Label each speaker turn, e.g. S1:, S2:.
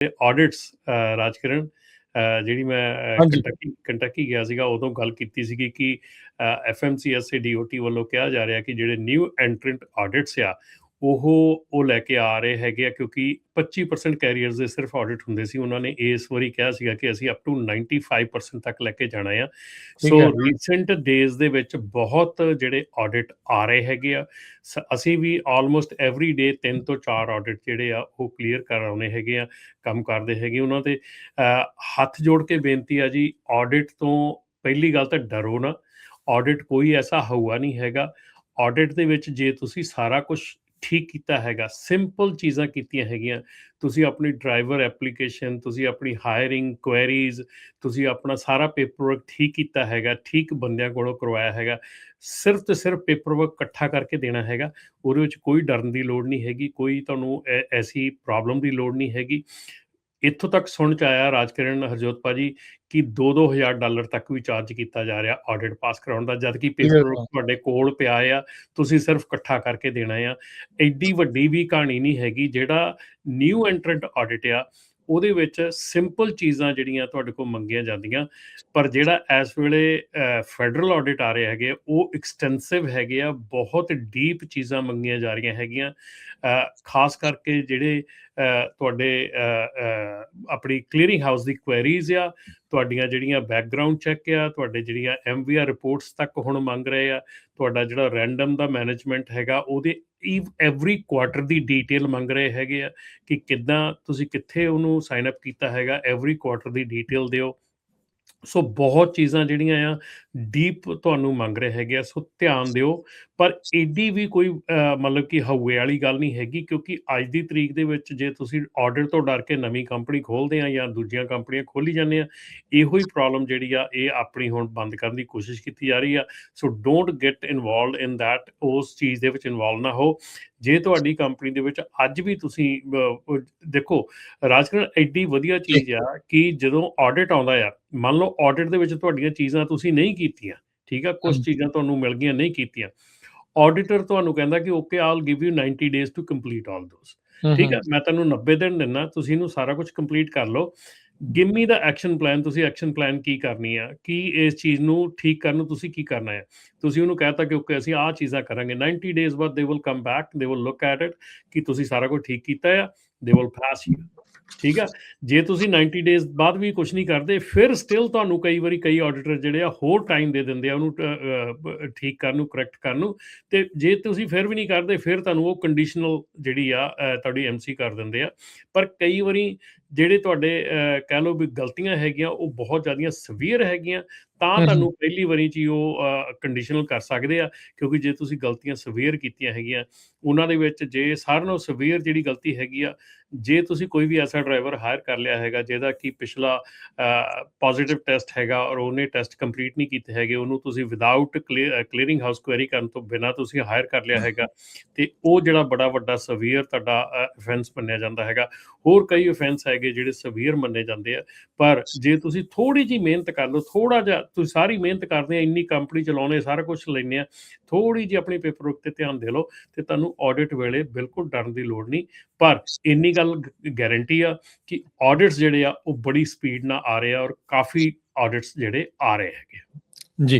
S1: Audits Rajkiran ਜਿਹੜੀ ਮੈਂ
S2: ਹਾਂਜੀ
S1: ਕੰਟਕੀ ਗਿਆ ਸੀਗਾ ਉਦੋਂ ਗੱਲ ਕੀਤੀ ਸੀਗੀ ਕਿ FMCSA DOT ਵੱਲੋਂ ਕਿਹਾ ਜਾ ਰਿਹਾ ਕਿ ਜਿਹੜੇ ਨਿਊ ਐਂਟਰੈਂਟ ਆਡਿਟਸ ਆ ਉਹ ਲੈ ਕੇ ਆ ਰਹੇ ਹੈਗੇ ਆ, ਕਿਉਂਕਿ 25% ਕੈਰੀਅਰਸ ਦੇ ਸਿਰਫ ਆਡਿਟ ਹੁੰਦੇ ਸੀ। ਉਹਨਾਂ ਨੇ ਇਸ ਵਾਰੀ ਕਿਹਾ ਸੀਗਾ ਕਿ ਅਸੀਂ ਅਪ ਟੂ 95% ਤੱਕ ਲੈ ਕੇ ਜਾਣਾ ਆ।
S2: ਠੀਕ
S1: ਸੋ
S2: ਹੈ
S1: ਰੀਸੈਂਟ ਡੇਜ਼ ਦੇ ਵਿੱਚ ਬਹੁਤ ਜਿਹੜੇ ਆਡਿਟ ਆ ਰਹੇ ਹੈਗੇ ਆ। ਅਸੀਂ ਵੀ ਆਲਮੋਸਟ ਐਵਰੀ ਡੇ 3 ਤੋਂ 4 ਆਡਿਟ ਜਿਹੜੇ ਆ ਉਹ ਕਲੀਅਰ ਕਰਾਉਣੇ ਹੈਗੇ ਆ, ਕੰਮ ਕਰਦੇ ਹੈਗੇ ਉਹਨਾਂ ਤੇ। ਹੱਥ ਜੋੜ ਕੇ ਬੇਨਤੀ ਆ ਜੀ, ਆਡਿਟ ਤੋਂ ਪਹਿਲੀ ਗੱਲ ਤਾਂ ਡਰੋ ਨਾ। ਆਡਿਟ ਕੋਈ ਐਸਾ ਹਊਆ ਨਹੀਂ ਹੈਗਾ। ਆਡਿਟ ਦੇ ਵਿੱਚ ਜੇ ਤੁਸੀਂ ਸਾਰਾ ਕੁਝ ਠੀਕ ਕੀਤਾ ਹੈਗਾ, ਸਿੰਪਲ ਚੀਜ਼ਾਂ ਕੀਤੀਆਂ ਹੈਗੀਆਂ, ਤੁਸੀਂ ਆਪਣੀ ਡਰਾਈਵਰ ਐਪਲੀਕੇਸ਼ਨ, ਤੁਸੀਂ ਆਪਣੀ ਹਾਇਰਿੰਗ ਕੁਐਰੀਜ਼, ਤੁਸੀਂ ਆਪਣਾ ਸਾਰਾ ਪੇਪਰ ਵਰਕ ਠੀਕ ਕੀਤਾ ਹੈਗਾ, ਠੀਕ ਬੰਦਿਆਂ ਕੋਲੋਂ ਕਰਵਾਇਆ ਹੈਗਾ, ਸਿਰਫ ਤੇ ਸਿਰਫ ਪੇਪਰ ਵਰਕ ਇਕੱਠਾ ਕਰਕੇ ਦੇਣਾ ਹੈਗਾ। ਉਹਦੇ ਵਿੱਚ ਕੋਈ ਡਰਨ ਦੀ ਲੋੜ ਨਹੀਂ ਹੈਗੀ, ਕੋਈ ਤੁਹਾਨੂੰ ਐਸੀ ਪ੍ਰੋਬਲਮ ਦੀ ਲੋੜ ਨਹੀਂ ਹੈਗੀ। ਇੱਥੋਂ ਤੱਕ ਸੁਣ ਚ ਆਇਆ ਰਾਜਕਿਰਨ, ਹਰਜੋਤ ਭਾਜੀ, ਕਿ $2,000 ਤੱਕ ਵੀ ਚਾਰਜ ਕੀਤਾ ਜਾ ਰਿਹਾ ਆਡਿਟ ਪਾਸ ਕਰਾਉਣ ਦਾ, ਜਦ ਕਿ ਪੇਪਰ ਤੁਹਾਡੇ ਕੋਲ ਪਿਆ ਆ, ਤੁਸੀਂ ਸਿਰਫ ਇਕੱਠਾ ਕਰਕੇ ਦੇਣਾ ਆ। ਐਡੀ ਵੱਡੀ ਵੀ ਕਹਾਣੀ ਨਹੀਂ ਹੈਗੀ। ਜਿਹੜਾ ਨਿਊ ਐਂਟਰੈਂਟ ਆਡਿਟ ਆ ਉਹਦੇ ਵਿੱਚ ਸਿੰਪਲ ਚੀਜ਼ਾਂ ਜਿਹੜੀਆਂ ਤੁਹਾਡੇ ਕੋਲ ਮੰਗੀਆਂ ਜਾਂਦੀਆਂ, ਪਰ ਜਿਹੜਾ ਇਸ ਵੇਲੇ ਫੈਡਰਲ ਆਡਿਟ ਆ ਰਹੇ ਹੈਗੇ ਉਹ ਐਕਸਟੈਂਸਿਵ ਹੈਗੇ ਆ, ਬਹੁਤ ਡੀਪ ਚੀਜ਼ਾਂ ਮੰਗੀਆਂ ਜਾ ਰਹੀਆਂ ਹੈਗੀਆਂ। ਖਾਸ ਕਰਕੇ ਜਿਹੜੇ ਤੁਹਾਡੇ ਆਪਣੀ ਕਲੀਅਰਿੰਗ ਹਾਊਸ ਦੀ ਕੁਐਰੀਜ਼ ਆ, ਤੁਹਾਡੀਆਂ ਜਿਹੜੀਆਂ ਬੈਕਗਰਾਊਂਡ ਚੈੱਕ ਆ, ਤੁਹਾਡੇ ਜਿਹੜੀਆਂ MVR ਰਿਪੋਰਟਸ ਤੱਕ ਹੁਣ ਮੰਗ ਰਹੇ ਆ, ਤੁਹਾਡਾ ਜਿਹੜਾ ਰੈਂਡਮ ਦਾ ਮੈਨੇਜਮੈਂਟ ਹੈਗਾ ਉਹਦੇ ਐਵਰੀ ਕੁਆਟਰ ਦੀ ਡੀਟੇਲ ਮੰਗ ਰਹੇ ਹੈਗੇ ਆ ਕਿ ਕਿੱਦਾਂ ਤੁਸੀਂ ਕਿੱਥੇ ਉਹਨੂੰ ਸਾਈਨ ਅਪ ਕੀਤਾ ਹੈਗਾ, ਐਵਰੀ ਕੁਆਟਰ ਦੀ ਡੀਟੇਲ ਦਿਓ। ਸੋ ਬਹੁਤ ਚੀਜ਼ਾਂ ਜਿਹੜੀਆਂ ਆ ਡੀਪ ਤੁਹਾਨੂੰ ਮੰਗ ਰਹੇ ਹੈਗੇ ਆ, ਸੋ ਧਿਆਨ ਦਿਓ। ਪਰ ਏਡੀ ਵੀ ਕੋਈ ਮਤਲਬ ਕਿ ਹਊਏ ਵਾਲੀ ਗੱਲ ਨਹੀਂ ਹੈਗੀ, ਕਿਉਂਕਿ ਅੱਜ ਦੀ ਤਰੀਕ ਦੇ ਵਿੱਚ ਜੇ ਤੁਸੀਂ ਆਡਿਟ ਤੋਂ ਡਰ ਕੇ ਨਵੀਂ ਕੰਪਨੀ ਖੋਲ੍ਹਦੇ ਆ ਜਾਂ ਦੂਜੀਆਂ ਕੰਪਨੀਆਂ ਖੋਲ੍ਹੀ ਜਾਂਦੇ ਆ, ਇਹੋ ਹੀ ਪ੍ਰੋਬਲਮ ਜਿਹੜੀ ਆ ਇਹ ਆਪਣੀ ਹੁਣ ਬੰਦ ਕਰਨ ਦੀ ਕੋਸ਼ਿਸ਼ ਕੀਤੀ ਜਾ ਰਹੀ ਆ। So don't get involved in that, ਉਸ ਚੀਜ਼ ਦੇ ਵਿੱਚ ਇਨਵੋਲਵ ਨਾ ਹੋ। ਜੇ ਤੁਹਾਡੀ ਕੰਪਨੀ ਦੇ ਵਿੱਚ ਅੱਜ ਵੀ ਤੁਸੀਂ ਦੇਖੋ ਰਾਜਕਰਨ, ਐਡੀ ਵਧੀਆ ਚੀਜ਼ ਆ ਕਿ ਜਦੋਂ ਆਡਿਟ ਆਉਂਦਾ ਆ, ਮੰਨ ਲਓ ਆਡਿਟ ਦੇ ਵਿੱਚ ਤੁਹਾਡੀਆਂ ਚੀਜ਼ਾਂ ਤੁਸੀਂ ਨਹੀਂ ਕੀਤੀਆਂ, ਠੀਕ ਆ, ਕੁਝ ਚੀਜ਼ਾਂ ਤੁਹਾਨੂੰ ਮਿਲ ਗਈਆਂ ਨਹੀਂ ਕੀਤੀਆਂ, ਆਡੀਟਰ ਤੁਹਾਨੂੰ ਕਹਿੰਦਾ ਕਿ okay I'll give you 90 days to complete all those. ਠੀਕ ਆ, ਮੈਂ ਤੁਹਾਨੂੰ 90 ਦਿਨ ਦਿੰਦਾ, ਤੁਸੀਂ ਇਹਨੂੰ ਸਾਰਾ ਕੁਝ ਕੰਪਲੀਟ ਕਰ ਲਓ। ਗਿਵ ਮੀ ਦਾ ਐਕਸ਼ਨ ਪਲਾਨ। ਤੁਸੀਂ ਐਕਸ਼ਨ ਪਲਾਨ ਕੀ ਕਰਨੀ ਆ, ਕੀ ਇਸ ਚੀਜ਼ ਨੂੰ ਠੀਕ ਕਰਨ ਨੂੰ ਤੁਸੀਂ ਕੀ ਕਰਨਾ ਹੈ। ਤੁਸੀਂ ਉਹਨੂੰ ਕਹਿਤਾ ਕਿ ਓਕੇ ਅਸੀਂ ਆਹ ਚੀਜ਼ਾਂ ਕਰਾਂਗੇ, 90 ਡੇਜ਼ ਬਾਅਦ they will come back, they will look at it ਕਿ ਤੁਸੀਂ ਸਾਰਾ ਕੁਝ ਠੀਕ ਕੀਤਾ ਆ, ਦੇ ਵਿਲ ਪਾਸ ਯੂ। ਠੀਕ ਆ। ਜੇ ਤੁਸੀਂ 90 ਡੇਜ਼ ਬਾਅਦ ਵੀ ਕੁਝ ਨਹੀਂ ਕਰਦੇ, ਫਿਰ ਸਟਿਲ ਤੁਹਾਨੂੰ ਕਈ ਵਾਰੀ ਕਈ ਆਡੀਟਰ ਜਿਹੜੇ ਆ ਹੋਰ ਟਾਈਮ ਦੇ ਦਿੰਦੇ ਆ ਉਹਨੂੰ ਠੀਕ ਕਰਨ ਨੂੰ, ਕਰੈਕਟ ਕਰਨ ਨੂੰ। ਤੇ ਜੇ ਤੁਸੀਂ ਫਿਰ ਵੀ ਨਹੀਂ ਕਰਦੇ, ਫਿਰ ਤੁਹਾਨੂੰ ਉਹ ਕੰਡੀਸ਼ਨਲ ਜਿਹੜੀ ਆ ਤੁਹਾਡੀ MC ਕਰ ਦਿੰਦੇ ਆ। ਪਰ ਕਈ ਵਾਰੀ ਜਿਹੜੇ ਤੁਹਾਡੇ ਕਹਿ ਲਓ ਵੀ ਗਲਤੀਆਂ ਹੈਗੀਆਂ ਉਹ ਬਹੁਤ ਜ਼ਿਆਦੀਆਂ ਸਵੀਅਰ ਹੈਗੀਆਂ, ਤਾਂ ਤੁਹਾਨੂੰ ਪਹਿਲੀ ਵਾਰੀ 'ਚ ਹੀ ਉਹ ਕੰਡੀਸ਼ਨਲ ਕਰ ਸਕਦੇ ਆ। ਕਿਉਂਕਿ ਜੇ ਤੁਸੀਂ ਗਲਤੀਆਂ ਸਵੀਅਰ ਕੀਤੀਆਂ ਹੈਗੀਆਂ, ਉਹਨਾਂ ਦੇ ਵਿੱਚ ਜੇ ਸਾਰਿਆਂ ਨਾਲੋਂ ਸਵੀਅਰ ਜਿਹੜੀ ਗਲਤੀ ਹੈਗੀ ਆ, ਜੇ ਤੁਸੀਂ ਕੋਈ ਵੀ ਐਸਾ ਡਰਾਈਵਰ ਹਾਇਰ ਕਰ ਲਿਆ ਹੈਗਾ ਜਿਹਦਾ ਕਿ ਪਿਛਲਾ ਪੋਜ਼ੀਟਿਵ ਟੈਸਟ ਹੈਗਾ ਔਰ ਉਹਨੇ ਟੈਸਟ ਕੰਪਲੀਟ ਨਹੀਂ ਕੀਤੇ ਹੈਗੇ, ਉਹਨੂੰ ਤੁਸੀਂ ਵਿਦਆਊਟ ਕਲੀਅਰਿੰਗ ਹਾਊਸ ਕੁਐਰੀ ਕਰਨ ਤੋਂ ਬਿਨਾਂ ਤੁਸੀਂ ਹਾਇਰ ਕਰ ਲਿਆ ਹੈਗਾ, ਤੇ ਉਹ ਜਿਹੜਾ ਬੜਾ ਵੱਡਾ ਸਵੀਅਰ ਤੁਹਾਡਾ ਅਫੈਂਸ ਮੰਨਿਆ ਜਾਂਦਾ ਹੈਗਾ। ਹੋਰ ਕਈ ਅਫੈਂਸ ਹੈਗੇ ਜਿਹੜੇ ਸਵੀਅਰ ਮੰਨੇ ਜਾਂਦੇ ਆ, ਪਰ ਜੇ ਤੁਸੀਂ ਥੋੜ੍ਹੀ ਜਿਹੀ ਮਿਹਨਤ ਕਰ ਲਓ, ਥੋੜ੍ਹਾ ਜਿਹਾ, ਤੁਸੀਂ ਸਾਰੀ ਮਿਹਨਤ ਕਰਦੇ ਆ, ਇੰਨੀ ਕੰਪਨੀ ਚਲਾਉਂਦੇ, ਸਾਰਾ ਕੁਝ ਲੈਂਦੇ ਆ, ਥੋੜ੍ਹੀ ਜਿਹੀ ਆਪਣੀ ਪੇਪਰ ਵਰਕ 'ਤੇ ਧਿਆਨ ਦੇ ਲਓ ਤੇ ਤੁਹਾਨੂੰ ਆਡਿਟ ਵੇਲੇ ਬਿਲਕੁਲ ਡਰਨ ਦੀ ਲੋੜ ਨਹੀਂ। ਪਰ ਇੰਨੀ ਗੱਲ ਗਾਰੰਟੀ ਆ ਕਿ ਆਡਿਟਸ ਜਿਹੜੇ ਆ ਉਹ ਬੜੀ ਸਪੀਡ ਨਾਲ ਆ ਰਹੇ ਆ, ਔਰ ਕਾਫੀ ਆਡਿਟਸ ਜਿਹੜੇ ਆ ਰਹੇ ਹੈਗੇ।
S2: ਜੀ।